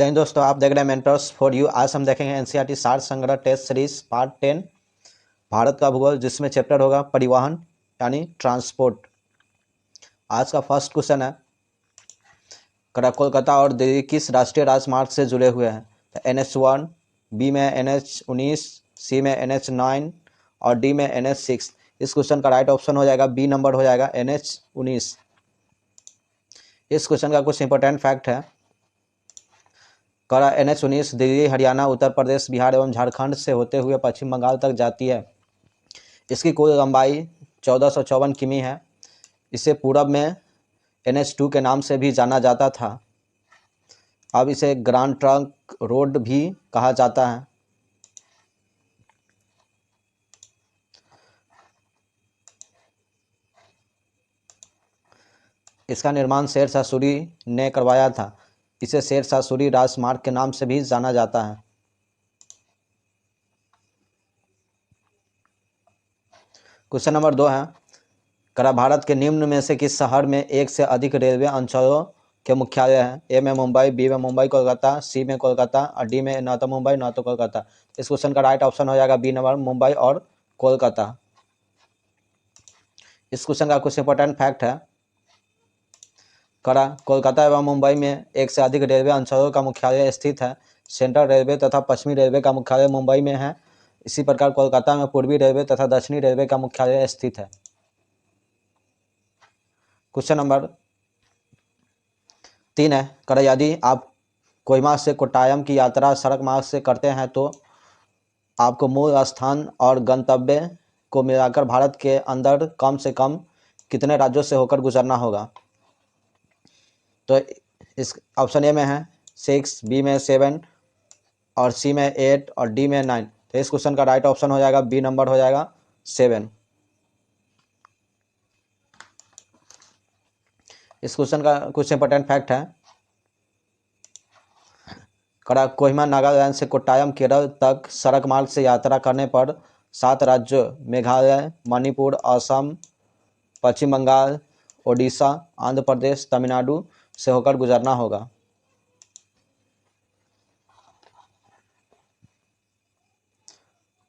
जय हिंद दोस्तों, आप देख रहे हैं मेंटर्स फॉर यू। आज हम देखेंगे एनसीईआरटी सार संग्रह टेस्ट सीरीज पार्ट 10 भारत का भूगोल, जिसमें चैप्टर होगा परिवहन यानी ट्रांसपोर्ट। आज का फर्स्ट क्वेश्चन है, कोलकाता और दिल्ली किस राष्ट्रीय राजमार्ग से जुड़े हुए हैं? NH1, बी में NH19, सी में NH9 और डी में NH6। इस क्वेश्चन का राइट ऑप्शन हो जाएगा बी नंबर हो जाएगा NH19। इस क्वेश्चन का कुछ इंपॉर्टेंट फैक्ट है। NH19 दिल्ली, हरियाणा, उत्तर प्रदेश, बिहार एवं झारखंड से होते हुए पश्चिम बंगाल तक जाती है। इसकी कुल लंबाई 1454 किमी है। इसे पूरब में NH2 के नाम से भी जाना जाता था। अब इसे ग्रांड ट्रंक रोड भी कहा जाता है। इसका निर्माण शेरशाह सूरी ने करवाया था। इसे शेरशाह सूरी राजमार्ग के नाम से भी जाना जाता है। क्वेश्चन नंबर 2 है, भारत के निम्न में से किस शहर में एक से अधिक रेलवे अंचलों के मुख्यालय हैं? ए में मुंबई, बी में मुंबई कोलकाता, सी में कोलकाता और डी में न तो मुंबई न तो कोलकाता। इस क्वेश्चन का राइट ऑप्शन हो जाएगा बी नंबर मुंबई और कोलकाता। इस क्वेश्चन का कुछ इंपॉर्टेंट फैक्ट है। कोलकाता एवं मुंबई में एक से अधिक रेलवे अंचलों का मुख्यालय स्थित है। सेंट्रल रेलवे तथा पश्चिमी रेलवे का मुख्यालय मुंबई में है। इसी प्रकार कोलकाता में पूर्वी रेलवे तथा दक्षिणी रेलवे का मुख्यालय स्थित है। क्वेश्चन नंबर 3 है, यदि आप कोहिमा से कोट्टायम की यात्रा सड़क मार्ग से करते हैं तो आपको मूल स्थान और गंतव्य को मिलाकर भारत के अंदर कम से कम कितने राज्यों से होकर गुजरना होगा? तो इस ऑप्शन ए में है 6, बी में 7 और सी में 8 और डी में 9। तो इस क्वेश्चन का राइट ऑप्शन हो जाएगा बी नंबर हो जाएगा 7। इस क्वेश्चन का कुछ इंपॉर्टेंट फैक्ट है। कोहिमा नागालैंड से कोट्टायम केरल तक सड़क मार्ग से यात्रा करने पर 7 राज्यों मेघालय, मणिपुर, असम, पश्चिम बंगाल, ओडिशा, आंध्र प्रदेश, तमिलनाडु से होकर गुजरना होगा।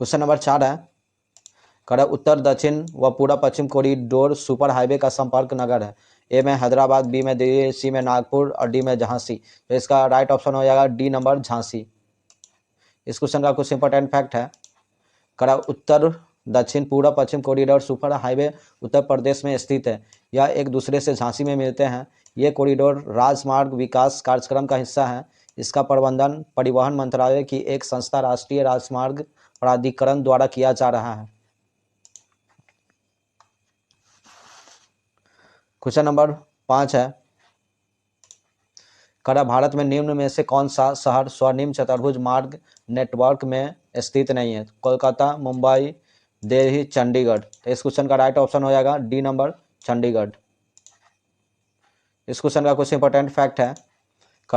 क्वेश्चन नंबर 4 है, उत्तर दक्षिण व पूर्व पश्चिम कॉरिडोर सुपर हाईवे का संपर्क नगर है। ए में हैदराबाद, बी में दिल्ली, सी में नागपुर और डी में झांसी। तो इसका राइट ऑप्शन हो जाएगा डी नंबर झांसी। इस क्वेश्चन का कुछ इंपॉर्टेंट फैक्ट है। उत्तर दक्षिण पूर्व पश्चिम corridor super highway Uttar Pradesh में स्थित है। यह एक दूसरे से झांसी में मिलते हैं। ये कॉरिडोर राजमार्ग विकास कार्यक्रम का हिस्सा है। इसका प्रबंधन परिवहन मंत्रालय की एक संस्था राष्ट्रीय राजमार्ग प्राधिकरण द्वारा किया जा रहा है। क्वेश्चन नंबर 5 है, भारत में निम्न में से कौन सा शहर स्वर्णिम चतुर्भुज मार्ग नेटवर्क में स्थित नहीं है? कोलकाता, मुंबई, दिल्ली, चंडीगढ़। तो इस क्वेश्चन का राइट ऑप्शन हो जाएगा डी नंबर चंडीगढ़। इस क्वेश्चन का कुछ इंपॉर्टेंट फैक्ट है।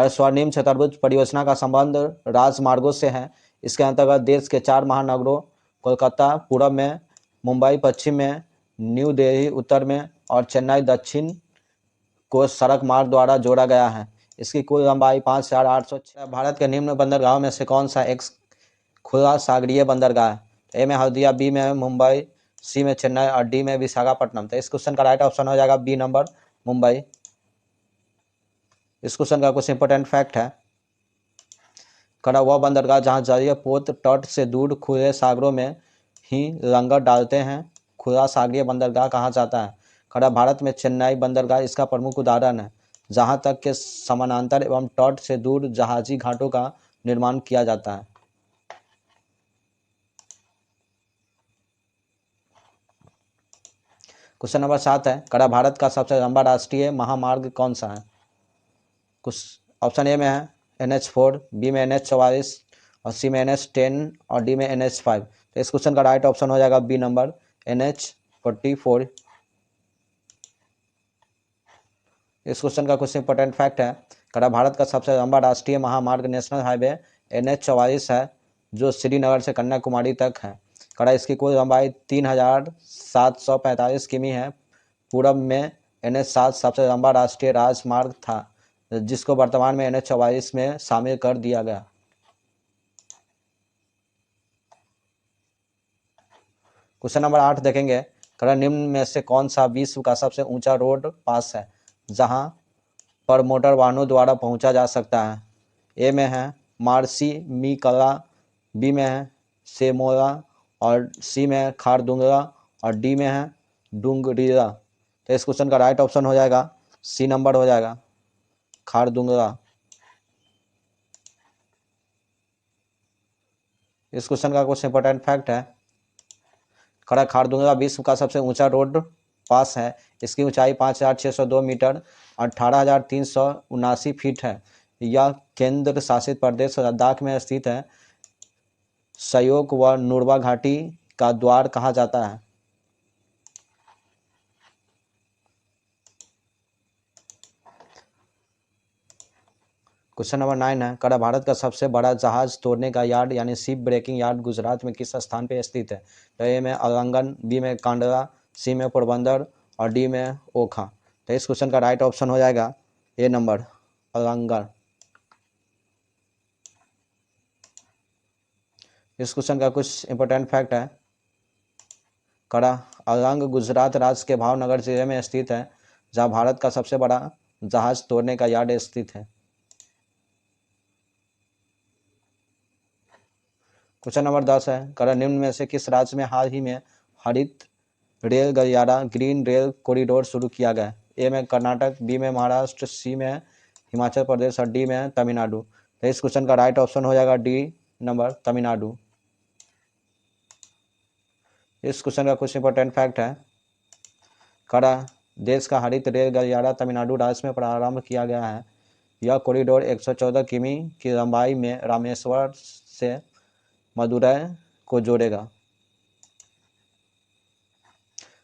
स्वर्णिम चतुर्भुज परियोजना का संबंध राजमार्गों से है। इसके अंतर्गत देश के 4 महानगरों कोलकाता पूर्व में, मुंबई पश्चिम में, न्यू दिल्ली उत्तर में और चेन्नई दक्षिण को सड़क मार्ग द्वारा जोड़ा गया है। इसकी कुल लंबाई 5,806। भारत के निम्न बंदरगाहों में से कौन सा एक खुला सागरीय बंदरगाह है? ए में हल्दिया, बी में मुंबई, सी में चेन्नई और डी में विशाखापट्टनम। तो इस क्वेश्चन का राइट ऑप्शन हो जाएगा बी नंबर मुंबई। इस क्वेश्चन का कुछ इंपॉर्टेंट फैक्ट है। वह बंदरगाह जहां जलीय पोत तट से दूर खुले सागरों में ही लंगर डालते हैं खुला सागरीय बंदरगाह कहा जाता है। भारत में चेन्नई बंदरगाह इसका प्रमुख उदाहरण है, जहां तक के समानांतर एवं तट से दूर जहाजी घाटों का निर्माण किया जाता है। क्वेश्चन नंबर 7 है, भारत का सबसे लंबा राष्ट्रीय महामार्ग कौन सा है? कुछ ऑप्शन ए में है NH4, बी में NH44 और सी में NH10 और डी में NH5। तो इस क्वेश्चन का राइट ऑप्शन हो जाएगा बी नंबर NH44। इस क्वेश्चन का कुछ इंपॉर्टेंट फैक्ट है। भारत का सबसे लंबा राष्ट्रीय महामार्ग नेशनल हाईवे NH44 है, जो श्रीनगर से कन्याकुमारी तक है। इसकी कुल लंबाई 3,745 किमी है। पूर्व में NH7 सबसे लंबा राष्ट्रीय राजमार्ग था, जिसको वर्तमान में NH-44 में शामिल कर दिया गया। क्वेश्चन नंबर 8 देखेंगे, निम्न में से कौन सा विश्व का सबसे ऊंचा रोड पास है जहां पर मोटर वाहनों द्वारा पहुंचा जा सकता है? ए में है मार्सिमिकला, बी में है सेमोरा, और सी में है खारदुंगला, और डी में है डुंगरीला। तो इस क्वेश्चन का राइट ऑप्शन हो जाएगा सी नंबर हो जाएगा, खारदुंगला। इस क्वेश्चन का कुछ इंपॉर्टेंट फैक्ट है, खारदुंगला विश्व का सबसे ऊंचा रोड पास है। इसकी ऊंचाई 5,602 मीटर 18,379 फीट है। यह केंद्र शासित प्रदेश लद्दाख में स्थित है। शयोक व नुरवा घाटी का द्वार कहा जाता है। क्वेश्चन नंबर 9 है, भारत का सबसे बड़ा जहाज तोड़ने का यार्ड यानी शिप ब्रेकिंग यार्ड गुजरात में किस स्थान पर स्थित है? तो ए में अलांगन, बी में कांडला, सी में पोरबंदर, और डी में ओखा। तो इस क्वेश्चन का राइट ऑप्शन हो जाएगा ए नंबर, अलांगन। इस क्वेश्चन का कुछ इंपॉर्टेंट फैक्ट है, अलांग गुजरात राज्य के भावनगर जिले में स्थित है, जहां भारत का सबसे बड़ा जहाज तोड़ने का यार्ड स्थित है। क्वेश्चन नंबर 10 है, निम्न में से किस राज्य में हाल ही में हरित रेल गलियारा ग्रीन रेल कॉरिडोर शुरू किया गया? ए में कर्नाटक, बी में महाराष्ट्र, सी में हिमाचल प्रदेश, और डी में तमिलनाडु। तो इस क्वेश्चन का राइट ऑप्शन हो जाएगा डी नंबर, तमिलनाडु। इस क्वेश्चन का कुछ इंपॉर्टेंट फैक्ट है, देश का हरित रेल गलियारा तमिलनाडु राज्य में प्रारंभ किया गया है। यह कॉरिडोर 114 किमी की लंबाई में रामेश्वर से मदुरै को जोड़ेगा।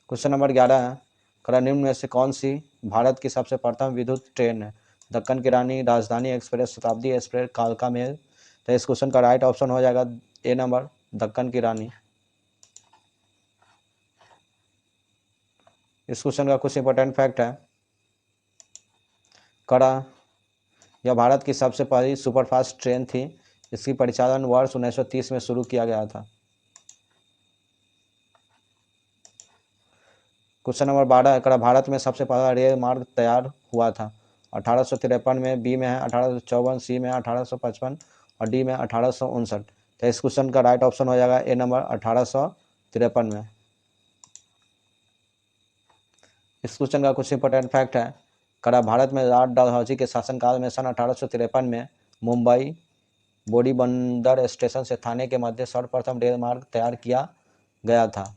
क्वेश्चन नंबर 11 है, निम्न में से कौन सी भारत की सबसे प्रथम विद्युत ट्रेन है? दक्कन की रानी, राजधानी एक्सप्रेस, शताब्दी एक्सप्रेस, कालका मेल। तो इस क्वेश्चन का राइट ऑप्शन हो जाएगा ए नंबर, दक्कन की रानी। इस क्वेश्चन का कुछ इंपॉर्टेंट फैक्ट है, यह भारत की सबसे पहली सुपरफास्ट ट्रेन थी। इसकी परिचालन वर्ष 1930 में शुरू किया गया था। क्वेश्चन नंबर 12 है, भारत में सबसे पहला रेल मार्ग तैयार हुआ था 1853 में, बी में है 1854, सी में 1855, और डी में 1859। तो इस क्वेश्चन का राइट ऑप्शन हो जाएगा ए नंबर, 1853 में। इस क्वेश्चन का कुछ इंपॉर्टेंट फैक्ट है, भारत में लॉर्ड डलहौजी के शासनकाल में सन 1853 में मुंबई बोरीबंदर स्टेशन से थाने के मध्य सर्वप्रथम रेल मार्ग तैयार किया गया था।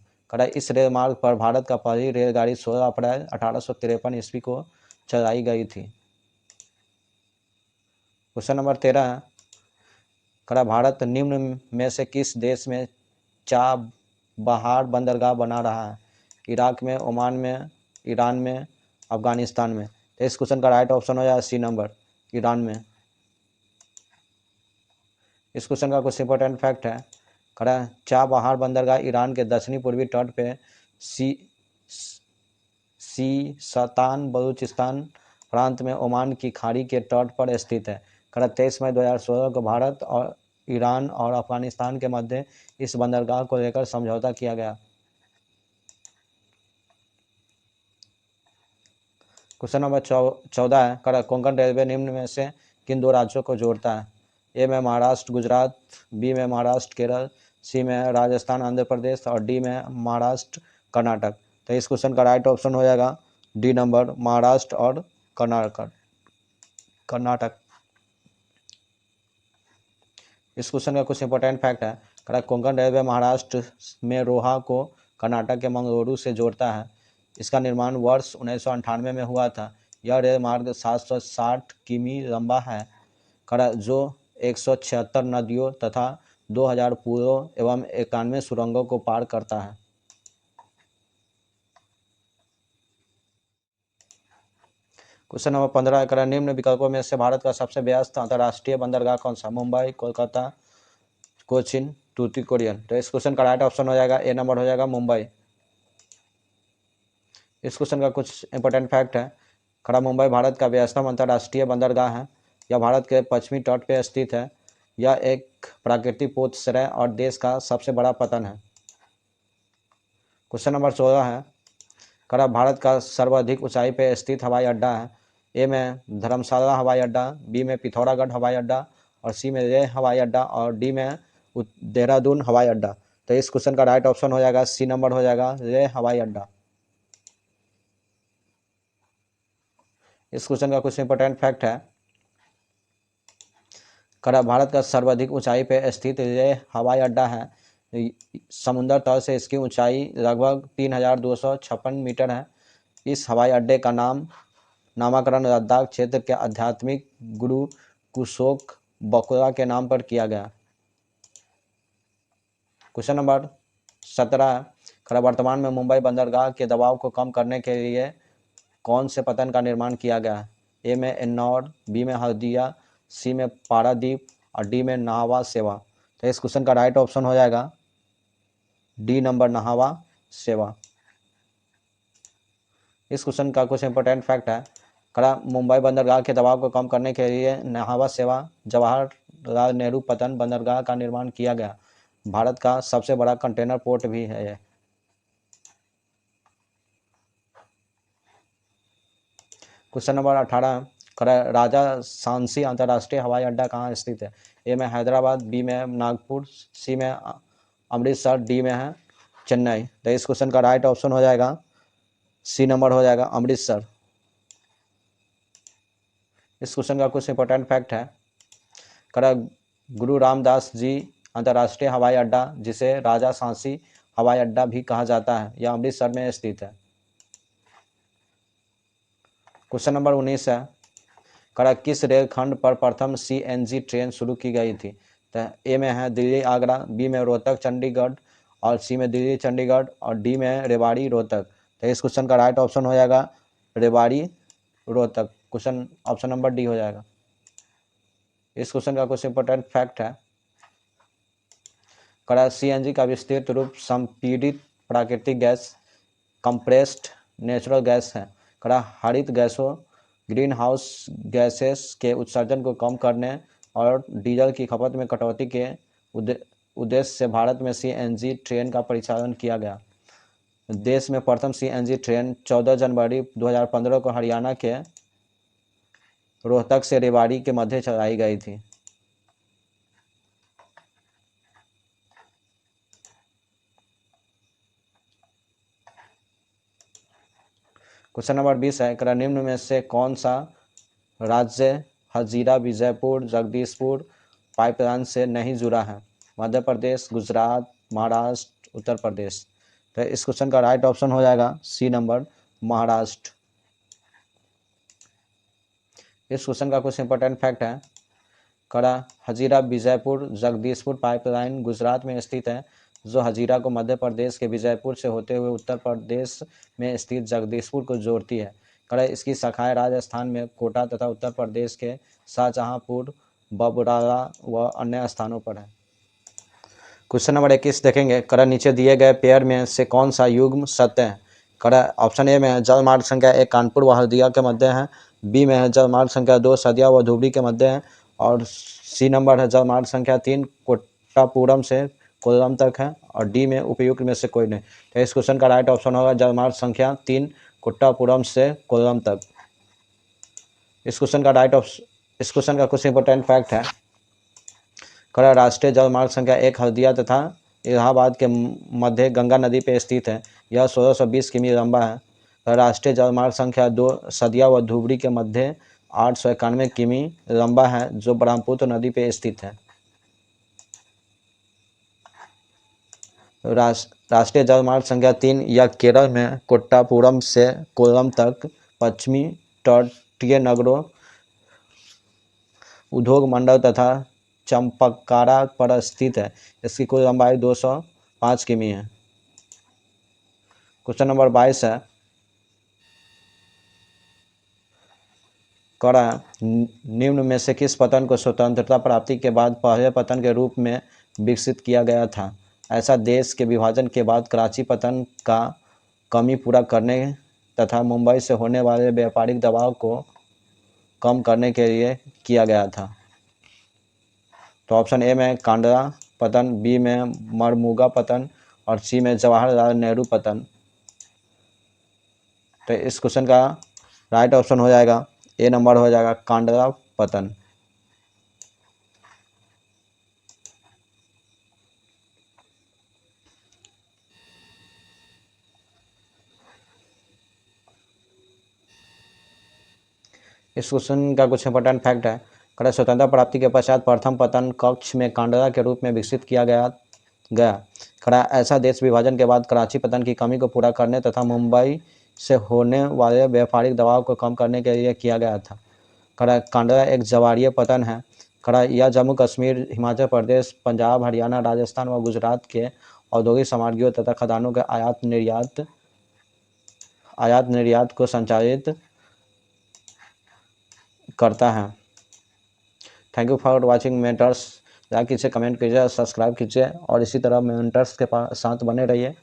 इस रेल मार्ग पर भारत का पहली रेलगाड़ी 16 अप्रैल 1853 ईस्वी को चलाई गई थी। क्वेश्चन नंबर 13 है, भारत निम्न में से किस देश में चाबहार बंदरगाह बना रहा है? इराक में, ओमान में, ईरान में, अफगानिस्तान में। तो इस क्वेश्चन का राइट ऑप्शन हो जाएगा सी नंबर, ईरान में। इस क्वेश्चन का कुछ इंपॉर्टेंट फैक्ट है, चाबहार बंदरगाह ईरान के दक्षिणी पूर्वी तट पे सीस्तान बलूचिस्तान प्रांत में ओमान की खाड़ी के तट पर स्थित है। 23 मई 2016 को भारत और ईरान और अफगानिस्तान के मध्य इस बंदरगाह को लेकर समझौता किया गया। क्वेश्चन नंबर 14 है, कोंकण रेलवे निम्न में से किन दो राज्यों को जोड़ता है? ए में महाराष्ट्र गुजरात, बी में महाराष्ट्र केरल, सी में राजस्थान आंध्र प्रदेश, और डी में महाराष्ट्र कर्नाटक। तो इस क्वेश्चन का राइट ऑप्शन हो जाएगा डी नंबर, महाराष्ट्र और कर्नाटक। इस क्वेश्चन का कुछ इंपॉर्टेंट फैक्ट है, कोंकण रेलवे महाराष्ट्र में रोहा को कर्नाटक के मंगलुरु से जोड़ता है। इसका निर्माण वर्ष 1998 में हुआ था। यह रेल मार्ग 760 किमी लंबा है, जो 176 नदियों तथा 2000 पुलों एवं 91 सुरंगों को पार करता है। क्वेश्चन नंबर 15, निम्न विकल्पों में से भारत का सबसे व्यस्त अंतर्राष्ट्रीय बंदरगाह कौन सा? मुंबई, कोलकाता, कोचिन, टूटिकोरिन। तो इस क्वेश्चन का राइट ऑप्शन हो जाएगा ए नंबर हो जाएगा, मुंबई। इस क्वेश्चन का कुछ इंपॉर्टेंट फैक्ट है, खड़ा मुंबई भारत का व्यस्तम अंतर्राष्ट्रीय बंदरगाह है। यह भारत के पश्चिमी तट पर स्थित है। यह एक प्राकृतिक पोतश्रय और देश का सबसे बड़ा पतन है। क्वेश्चन नंबर 16 है, खड़ा भारत का सर्वाधिक ऊंचाई पर स्थित हवाई अड्डा है। ए में धर्मशाला हवाई अड्डा, बी में पिथौरागढ़ हवाई अड्डा, और सी में लेह हवाई अड्डा, और डी में देहरादून हवाई अड्डा। तो इस क्वेश्चन का राइट ऑप्शन हो जाएगा सी नंबर हो जाएगा, लेह हवाई अड्डा। इस क्वेश्चन का कुछ इंपॉर्टेंट फैक्ट है, खड़ा भारत का सर्वाधिक ऊंचाई पर स्थित लेह हवाई अड्डा है। समुद्र तल से इसकी ऊंचाई लगभग 3256 मीटर है। इस हवाई अड्डे का नामकरण लद्दाख क्षेत्र के आध्यात्मिक गुरु कुशोक बकुला के नाम पर किया गया। क्वेश्चन नंबर 17, खड़ा वर्तमान में मुंबई बंदरगाह के दबाव को कम करने के लिए कौन से पतन का निर्माण किया गया है? ए में एन्नौर, बी में हल्दिया, सी में पारादीप, और डी में नाहवा सेवा। तो इस क्वेश्चन का राइट ऑप्शन हो जाएगा डी नंबर, नाहवा सेवा। इस क्वेश्चन का कुछ इंपॉर्टेंट फैक्ट है, खड़ा मुंबई बंदरगाह के दबाव को कम करने के लिए नाहवा सेवा जवाहरलाल नेहरू पतन बंदरगाह का निर्माण किया गया। भारत का सबसे बड़ा कंटेनर पोर्ट भी है यह। क्वेश्चन नंबर 18, राजा सांसी अंतर्राष्ट्रीय हवाई अड्डा कहाँ स्थित है? ए में हैदराबाद, बी में नागपुर, सी में अमृतसर, डी में है चेन्नई। तो इस क्वेश्चन का राइट ऑप्शन हो जाएगा सी नंबर हो जाएगा, अमृतसर। इस क्वेश्चन का कुछ इंपॉर्टेंट फैक्ट है, गुरु रामदास जी अंतर्राष्ट्रीय हवाई अड्डा, जिसे राजा सांसी हवाई अड्डा भी कहा जाता है, यह अमृतसर में स्थित है। क्वेश्चन नंबर 19 है, किस रेलखंड पर प्रथम CNG ट्रेन शुरू की गई थी? तो ए में है दिल्ली आगरा, बी में रोहतक चंडीगढ़, और सी में दिल्ली चंडीगढ़, और डी में रेवाड़ी रोहतक। तो इस क्वेश्चन का राइट ऑप्शन हो जाएगा Rewari Rohtak. Question option number D हो जाएगा। इस क्वेश्चन का कुछ इंपॉर्टेंट फैक्ट है, CNG का विस्तृत रूप संपीड़ित प्राकृतिक गैस, कंप्रेस्ड नेचुरल गैस है। हरित गैसों, ग्रीन हाउस गैसेस के उत्सर्जन को कम करने और डीजल की खपत में कटौती के उद्देश्य से भारत में CNG ट्रेन का परिचालन किया गया। देश में प्रथम CNG ट्रेन 14 जनवरी 2015 को हरियाणा के रोहतक से रेवाड़ी के मध्य चलाई गई थी। क्वेश्चन नंबर 20 है, निम्न में से कौन सा राज्य हजीरा विजयपुर जगदीशपुर पाइपलाइन से नहीं जुड़ा है? मध्य प्रदेश, गुजरात, महाराष्ट्र, उत्तर प्रदेश। तो इस क्वेश्चन का राइट ऑप्शन हो जाएगा सी नंबर, महाराष्ट्र। इस क्वेश्चन का कुछ इंपॉर्टेंट फैक्ट है, हजीरा विजयपुर जगदीशपुर पाइपलाइन गुजरात में स्थित है, जो हजीरा को मध्य प्रदेश के विजयपुर से होते हुए उत्तर प्रदेश में स्थित जगदीशपुर को जोड़ती है। इसकी शाखाएं राजस्थान में कोटा तथा उत्तर प्रदेश के शाहजहांपुर, बबराला व अन्य स्थानों पर है। क्वेश्चन नंबर 21 देखेंगे, नीचे दिए गए पेयर में से कौन सा युग्म सत्य है? ऑप्शन ए में है जलमार्ग संख्या 1 कानपुर व हल्दिया के मध्य है, बी में है जलमार्ग संख्या 2 सदिया व धुबरी के मध्य है, और सी नंबर है जलमार्ग संख्या 3 कोट्टापुरम से कोल्लम तक है, और डी में उपयुक्त में से कोई नहीं। तो इस क्वेश्चन का राइट ऑप्शन होगा जलमार्ग संख्या 3 कोट्टापुरम से कोल्लम तक। इस क्वेश्चन का कुछ इंपॉर्टेंट फैक्ट है, राष्ट्रीय जलमार्ग संख्या 1 हल्दिया तथा इलाहाबाद के मध्य गंगा नदी पर स्थित है। यह 1620 किमी लंबा है। राष्ट्रीय जलमार्ग संख्या 2 सदिया व धुबरी के मध्य 891 किमी लंबा है, जो ब्रह्मपुत्र नदी पर स्थित है। राष्ट्रीय जलमार्ग संख्या 3 यह केरल में कोट्टापुरम से कोल्लम तक पश्चिमी तटीय नगरों, उद्योग मंडल तथा चंपकारा पर स्थित है। इसकी कुल लंबाई 205 किमी है। क्वेश्चन नंबर 22 है, निम्न में से किस पतन को स्वतंत्रता प्राप्ति के बाद पहले पतन के रूप में विकसित किया गया था? ऐसा देश के विभाजन के बाद कराची पतन का कमी पूरा करने तथा मुंबई से होने वाले व्यापारिक दबाव को कम करने के लिए किया गया था। तो ऑप्शन ए में कांडला पतन, बी में मरमुगा पतन और सी में जवाहरलाल नेहरू पतन। तो इस क्वेश्चन का राइट ऑप्शन हो जाएगा ए नंबर हो जाएगा कांडला पतन। इस क्वेश्चन का कुछ इंपॉर्टेंट फैक्ट है। कड़ा स्वतंत्रता प्राप्ति के पश्चात प्रथम पतन कक्ष में कांडला के रूप में विकसित किया गया। कड़ा ऐसा देश विभाजन के बाद कराची पतन की कमी को पूरा करने तथा मुंबई से होने वाले व्यापारिक दबाव को कम करने के लिए किया गया था। कड़ा कांडला एक जवारीय पतन है। कड़ा यह जम्मू कश्मीर, हिमाचल प्रदेश, पंजाब, हरियाणा, राजस्थान व गुजरात के औद्योगिक सामग्रियों तथा खदानों के आयात निर्यात को संचालित करता है। Thank you for watching mentors. Like कीजिए, कमेंट कीजिए, सब्सक्राइब कीजिए और इसी तरह मेंटर्स के साथ बने रहिए।